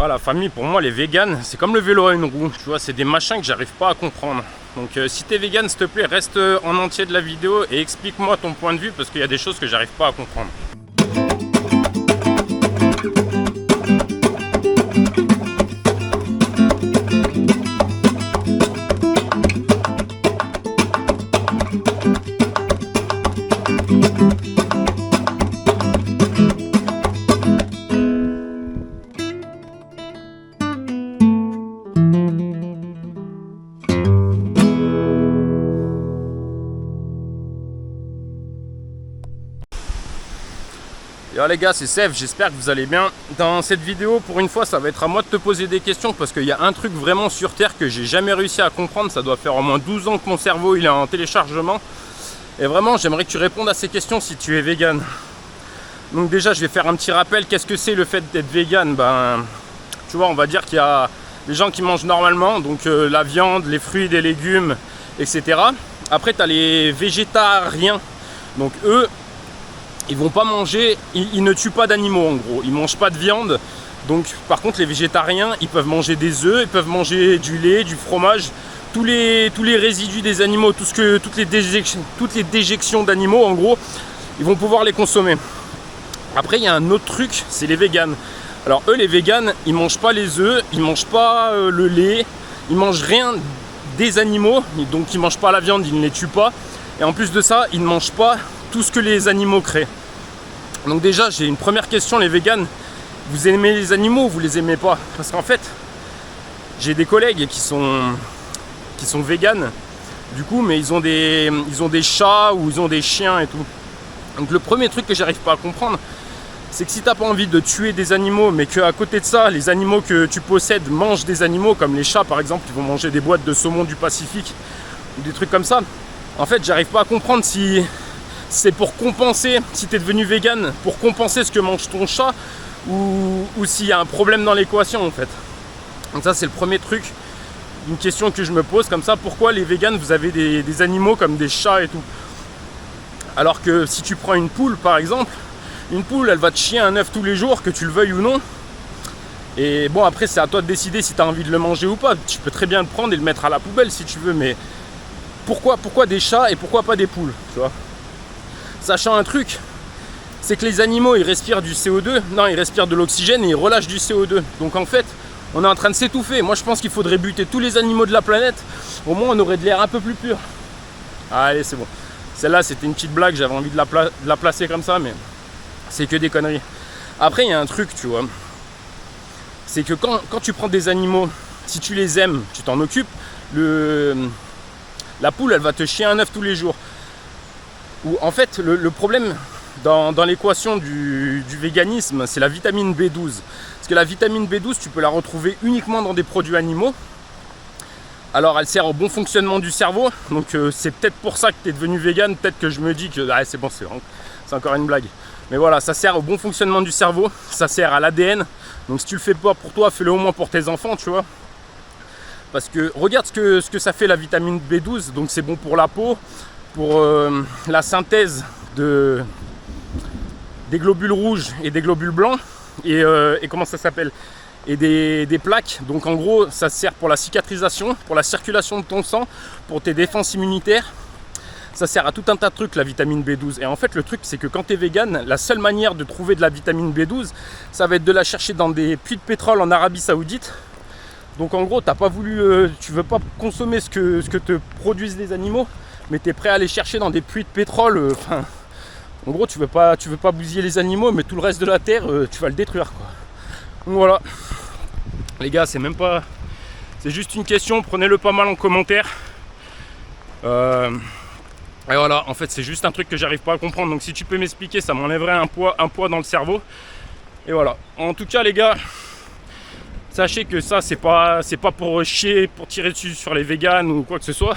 Ah, la famille, pour moi, les véganes, c'est comme le vélo à une roue. Tu vois, c'est des machins que j'arrive pas à comprendre. Donc, si t'es vegan, s'il te plaît, reste en entier de la vidéo et explique-moi ton point de vue parce qu'il y a des choses que j'arrive pas à comprendre. Yo les gars, c'est Seth, j'espère que vous allez bien. Dans cette vidéo, pour une fois, ça va être à moi de te poser des questions parce qu'il y a un truc vraiment sur Terre que j'ai jamais réussi à comprendre. Ça doit faire au moins 12 ans que mon cerveau il est en téléchargement. Et vraiment, j'aimerais que tu répondes à ces questions si tu es vegan. Donc déjà, je vais faire un petit rappel. Qu'est-ce que c'est le fait d'être vegan? Ben, tu vois, on va dire qu'il y a les gens qui mangent normalement, donc la viande, les fruits, des légumes, etc. Après, tu as les végétariens. Donc eux, ils vont pas manger, ils ne tuent pas d'animaux en gros, ils mangent pas de viande. Donc par contre les végétariens, ils peuvent manger des œufs, ils peuvent manger du lait, du fromage, tous les résidus des animaux, toutes les déjections d'animaux en gros, ils vont pouvoir les consommer. Après il y a un autre truc, c'est les véganes. Alors eux les véganes, ils mangent pas les œufs, ils mangent pas le lait, ils mangent rien des animaux, donc ils mangent pas la viande, ils ne les tuent pas. Et en plus de ça, ils ne mangent pas tout ce que les animaux créent. Donc déjà, j'ai une première question, les véganes, vous aimez les animaux ou vous les aimez pas? Parce qu'en fait, j'ai des collègues qui sont véganes, du coup, mais ils ont des chats ou ils ont des chiens et tout. Donc le premier truc que j'arrive pas à comprendre, c'est que si t'as pas envie de tuer des animaux, mais qu'à côté de ça, les animaux que tu possèdes mangent des animaux, comme les chats par exemple, qui vont manger des boîtes de saumon du Pacifique, ou des trucs comme ça, en fait, j'arrive pas à comprendre si c'est pour compenser, si tu es devenu vegan, pour compenser ce que mange ton chat, ou s'il y a un problème dans l'équation en fait. Donc ça c'est le premier truc, une question que je me pose comme ça, pourquoi les véganes vous avez des animaux comme des chats et tout? Alors que si tu prends une poule par exemple, une poule elle va te chier un œuf tous les jours, que tu le veuilles ou non. Et bon après c'est à toi de décider si tu as envie de le manger ou pas, tu peux très bien le prendre et le mettre à la poubelle si tu veux, mais pourquoi des chats et pourquoi pas des poules, tu vois? Sachant un truc, c'est que les animaux ils respirent du CO2, non ils respirent de l'oxygène et ils relâchent du CO2. Donc en fait, on est en train de s'étouffer. Moi je pense qu'il faudrait buter tous les animaux de la planète, au moins on aurait de l'air un peu plus pur. Allez c'est bon, celle-là c'était une petite blague, j'avais envie de la placer comme ça, mais c'est que des conneries. Après il y a un truc tu vois, c'est que quand tu prends des animaux, si tu les aimes, tu t'en occupes, la poule elle va te chier un œuf tous les jours. Ou en fait le problème dans l'équation du véganisme, c'est la vitamine B12. Parce que la vitamine B12 tu peux la retrouver uniquement dans des produits animaux. Alors elle sert au bon fonctionnement du cerveau. Donc c'est peut-être pour ça que tu es devenu vegan. Peut-être que je me dis que c'est bon, c'est encore une blague. Mais voilà, ça sert au bon fonctionnement du cerveau. Ça sert à l'ADN. Donc si tu le fais pas pour toi, fais-le au moins pour tes enfants, tu vois. Parce que regarde ce que ça fait la vitamine B12. Donc c'est bon pour la peau, pour la synthèse des globules rouges et des globules blancs et comment ça s'appelle, et des plaques. Donc en gros ça sert pour la cicatrisation, pour la circulation de ton sang, pour tes défenses immunitaires. Ça sert à tout un tas de trucs la vitamine B12. Et en fait le truc c'est que quand tu es vegan, la seule manière de trouver de la vitamine B12, ça va être de la chercher dans des puits de pétrole en Arabie Saoudite. Donc en gros tu veux pas consommer ce que te produisent les animaux, mais tu es prêt à aller chercher dans des puits de pétrole. En gros, tu veux pas bousiller les animaux, mais tout le reste de la terre, tu vas le détruire, quoi. Donc voilà. Les gars, c'est juste une question, prenez-le pas mal en commentaire. Et voilà, en fait, c'est juste un truc que j'arrive pas à comprendre. Donc si tu peux m'expliquer, ça m'enlèverait un poids dans le cerveau. Et voilà. En tout cas, les gars, sachez que ça, c'est pas pour chier, pour tirer dessus sur les véganes ou quoi que ce soit.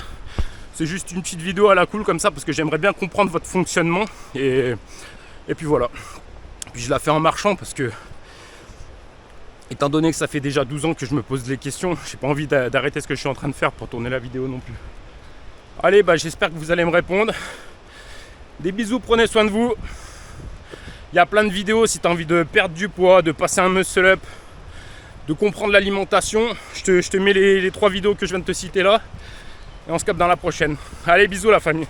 C'est juste une petite vidéo à la cool comme ça parce que j'aimerais bien comprendre votre fonctionnement et puis voilà. Puis je la fais en marchant parce que étant donné que ça fait déjà 12 ans que je me pose des questions, j'ai pas envie d'arrêter ce que je suis en train de faire pour tourner la vidéo non plus. Allez, j'espère que vous allez me répondre. Des bisous, prenez soin de vous. Il y a plein de vidéos si tu as envie de perdre du poids, de passer un muscle up, de comprendre l'alimentation. Je te mets les 3 vidéos que je viens de te citer là. Et on se capte dans la prochaine. Allez, bisous la famille.